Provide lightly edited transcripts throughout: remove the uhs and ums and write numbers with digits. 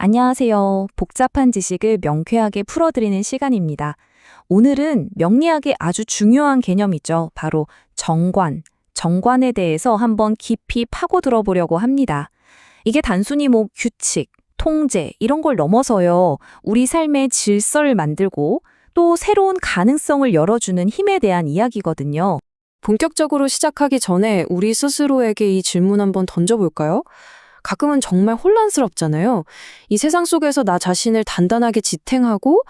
안녕하세요. 복잡한 지식을 명쾌하게 풀어드리는 시간입니다. 오늘은 명리학의 아주 중요한 개념이죠. 바로 정관. 정관에 대해서 한번 깊이 파고들어 보려고 합니다. 이게 단순히 규칙, 통제 이런 걸 넘어서요. 우리 삶의 질서를 만들고 또 새로운 가능성을 열어주는 힘에 대한 이야기거든요. 본격적으로 시작하기 전에 우리 스스로에게 이 질문 한번 던져볼까요? 가끔은 정말 혼란스럽잖아요. 이 세상 속에서 나 자신을 단단하게 지탱하고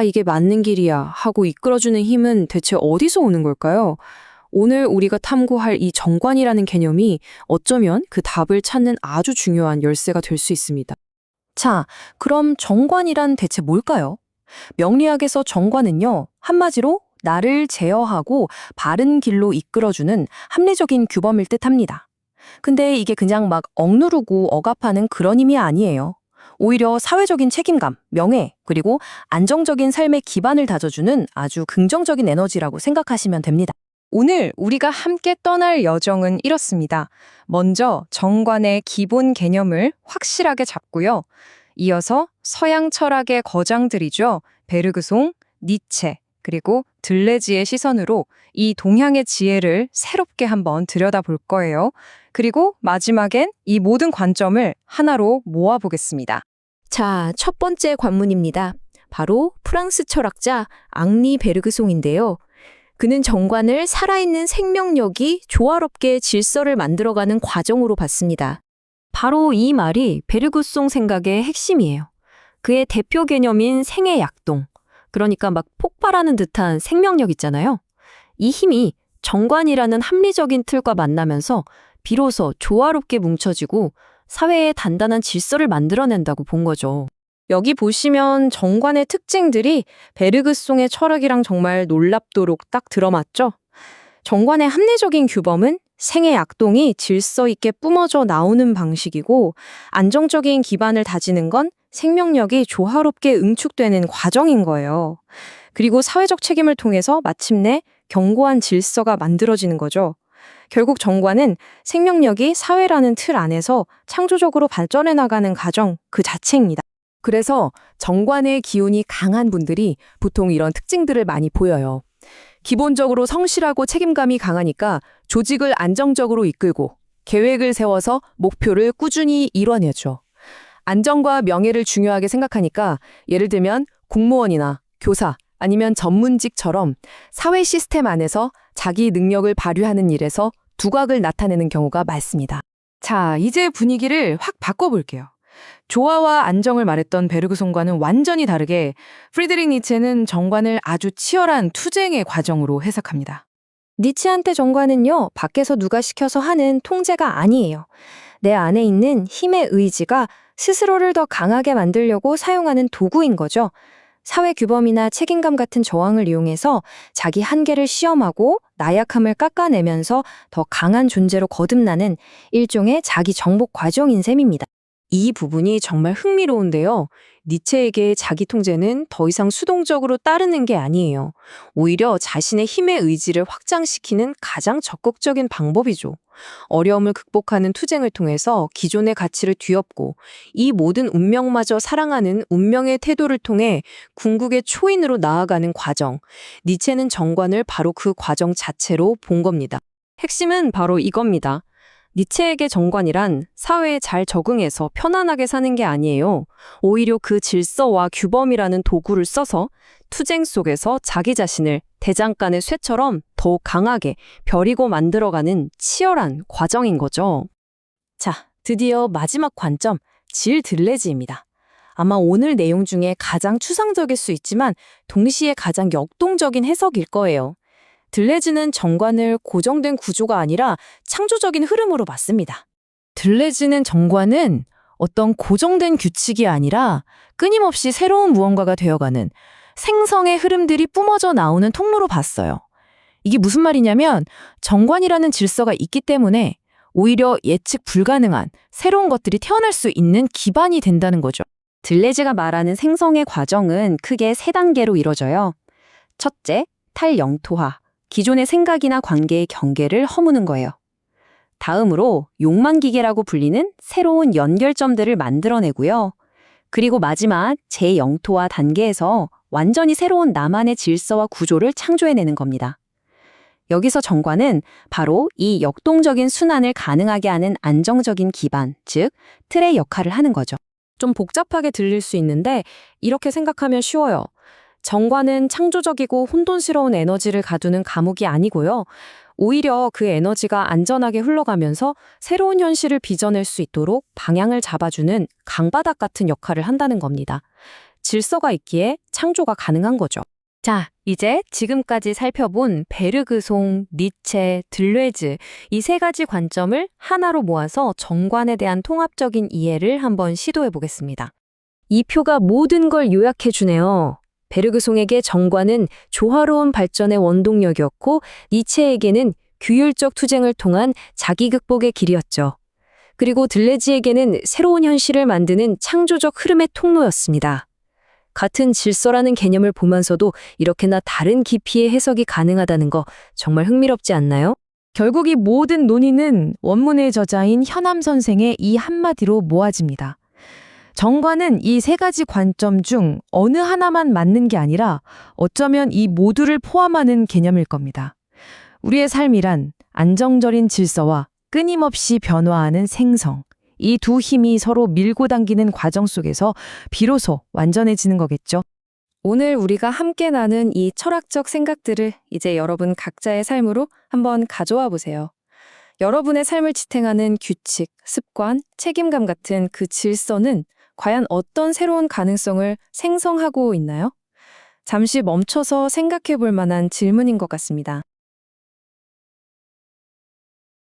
이게 맞는 길이야 하고 이끌어주는 힘은 대체 어디서 오는 걸까요? 오늘 우리가 탐구할 이 정관이라는 개념이 어쩌면 그 답을 찾는 아주 중요한 열쇠가 될 수 있습니다. 자, 그럼 정관이란 대체 뭘까요? 명리학에서 정관은요, 한마디로 나를 제어하고 바른 길로 이끌어주는 합리적인 규범일 듯합니다. 근데 이게 그냥 억누르고 억압하는 그런 의미 아니에요. 오히려 사회적인 책임감, 명예, 그리고 안정적인 삶의 기반을 다져주는 아주 긍정적인 에너지라고 생각하시면 됩니다. 오늘 우리가 함께 떠날 여정은 이렇습니다. 먼저 정관의 기본 개념을 확실하게 잡고요. 이어서 서양 철학의 거장들이죠. 베르그송, 니체, 그리고 들레지의 시선으로 이 동양의 지혜를 새롭게 한번 들여다볼 거예요. 그리고 마지막엔 이 모든 관점을 하나로 모아보겠습니다. 자, 첫 번째 관문입니다. 바로 프랑스 철학자 앙리 베르그송인데요. 그는 정관을 살아있는 생명력이 조화롭게 질서를 만들어가는 과정으로 봤습니다. 바로 이 말이 베르그송 생각의 핵심이에요. 그의 대표 개념인 생의 약동, 그러니까 폭발하는 듯한 생명력 있잖아요. 이 힘이 정관이라는 합리적인 틀과 만나면서 비로소 조화롭게 뭉쳐지고 사회에 단단한 질서를 만들어낸다고 본 거죠. 여기 보시면 정관의 특징들이 베르그송의 철학이랑 정말 놀랍도록 딱 들어맞죠? 정관의 합리적인 규범은 생의 약동이 질서 있게 뿜어져 나오는 방식이고, 안정적인 기반을 다지는 건 생명력이 조화롭게 응축되는 과정인 거예요. 그리고 사회적 책임을 통해서 마침내 견고한 질서가 만들어지는 거죠. 결국 정관은 생명력이 사회라는 틀 안에서 창조적으로 발전해 나가는 과정 그 자체입니다. 그래서 정관의 기운이 강한 분들이 보통 이런 특징들을 많이 보여요. 기본적으로 성실하고 책임감이 강하니까 조직을 안정적으로 이끌고 계획을 세워서 목표를 꾸준히 이뤄내죠. 안정과 명예를 중요하게 생각하니까 예를 들면 공무원이나 교사 아니면 전문직처럼 사회 시스템 안에서 자기 능력을 발휘하는 일에서 두각을 나타내는 경우가 많습니다. 자, 이제 분위기를 확 바꿔볼게요. 조화와 안정을 말했던 베르그송과는 완전히 다르게 프리드리히 니체는 정관을 아주 치열한 투쟁의 과정으로 해석합니다. 니체한테 정관은요, 밖에서 누가 시켜서 하는 통제가 아니에요. 내 안에 있는 힘의 의지가 스스로를 더 강하게 만들려고 사용하는 도구인 거죠. 사회 규범이나 책임감 같은 저항을 이용해서 자기 한계를 시험하고 나약함을 깎아내면서 더 강한 존재로 거듭나는 일종의 자기 정복 과정인 셈입니다. 이 부분이 정말 흥미로운데요. 니체에게 자기 통제는 더 이상 수동적으로 따르는 게 아니에요. 오히려 자신의 힘의 의지를 확장시키는 가장 적극적인 방법이죠. 어려움을 극복하는 투쟁을 통해서 기존의 가치를 뒤엎고 이 모든 운명마저 사랑하는 운명의 태도를 통해 궁극의 초인으로 나아가는 과정. 니체는 정관을 바로 그 과정 자체로 본 겁니다. 핵심은 바로 이겁니다. 니체에게 정관이란 사회에 잘 적응해서 편안하게 사는 게 아니에요. 오히려 그 질서와 규범이라는 도구를 써서 투쟁 속에서 자기 자신을 대장간의 쇠처럼 더욱 강하게 벼리고 만들어가는 치열한 과정인 거죠. 자, 드디어 마지막 관점, 질 들레지입니다. 아마 오늘 내용 중에 가장 추상적일 수 있지만 동시에 가장 역동적인 해석일 거예요. 들레지는 정관을 고정된 구조가 아니라 창조적인 흐름으로 봤습니다. 들레지는 정관은 어떤 고정된 규칙이 아니라 끊임없이 새로운 무언가가 되어가는 생성의 흐름들이 뿜어져 나오는 통로로 봤어요. 이게 무슨 말이냐면 정관이라는 질서가 있기 때문에 오히려 예측 불가능한 새로운 것들이 태어날 수 있는 기반이 된다는 거죠. 들레지가 말하는 생성의 과정은 크게 세 단계로 이뤄져요. 첫째, 탈영토화. 기존의 생각이나 관계의 경계를 허무는 거예요. 다음으로 욕망기계라고 불리는 새로운 연결점들을 만들어내고요. 그리고 마지막 제0토와 단계에서 완전히 새로운 나만의 질서와 구조를 창조해내는 겁니다. 여기서 정관은 바로 이 역동적인 순환을 가능하게 하는 안정적인 기반, 즉 틀의 역할을 하는 거죠. 좀 복잡하게 들릴 수 있는데 이렇게 생각하면 쉬워요. 정관은 창조적이고 혼돈스러운 에너지를 가두는 감옥이 아니고요. 오히려 그 에너지가 안전하게 흘러가면서 새로운 현실을 빚어낼 수 있도록 방향을 잡아주는 강바닥 같은 역할을 한다는 겁니다. 질서가 있기에 창조가 가능한 거죠. 자, 이제 지금까지 살펴본 베르그송, 니체, 들레즈 이 세 가지 관점을 하나로 모아서 정관에 대한 통합적인 이해를 한번 시도해 보겠습니다. 이 표가 모든 걸 요약해 주네요. 베르그송에게 정관은 조화로운 발전의 원동력이었고 니체에게는 규율적 투쟁을 통한 자기 극복의 길이었죠. 그리고 들레즈에게는 새로운 현실을 만드는 창조적 흐름의 통로였습니다. 같은 질서라는 개념을 보면서도 이렇게나 다른 깊이의 해석이 가능하다는 거 정말 흥미롭지 않나요? 결국 이 모든 논의는 원문의 저자인 현암 선생의 이 한마디로 모아집니다. 정관은 이 세 가지 관점 중 어느 하나만 맞는 게 아니라 어쩌면 이 모두를 포함하는 개념일 겁니다. 우리의 삶이란 안정적인 질서와 끊임없이 변화하는 생성, 이 두 힘이 서로 밀고 당기는 과정 속에서 비로소 완전해지는 거겠죠. 오늘 우리가 함께 나눈 이 철학적 생각들을 이제 여러분 각자의 삶으로 한번 가져와 보세요. 여러분의 삶을 지탱하는 규칙, 습관, 책임감 같은 그 질서는 과연 어떤 새로운 가능성을 생성하고 있나요? 잠시 멈춰서 생각해 볼 만한 질문인 것 같습니다.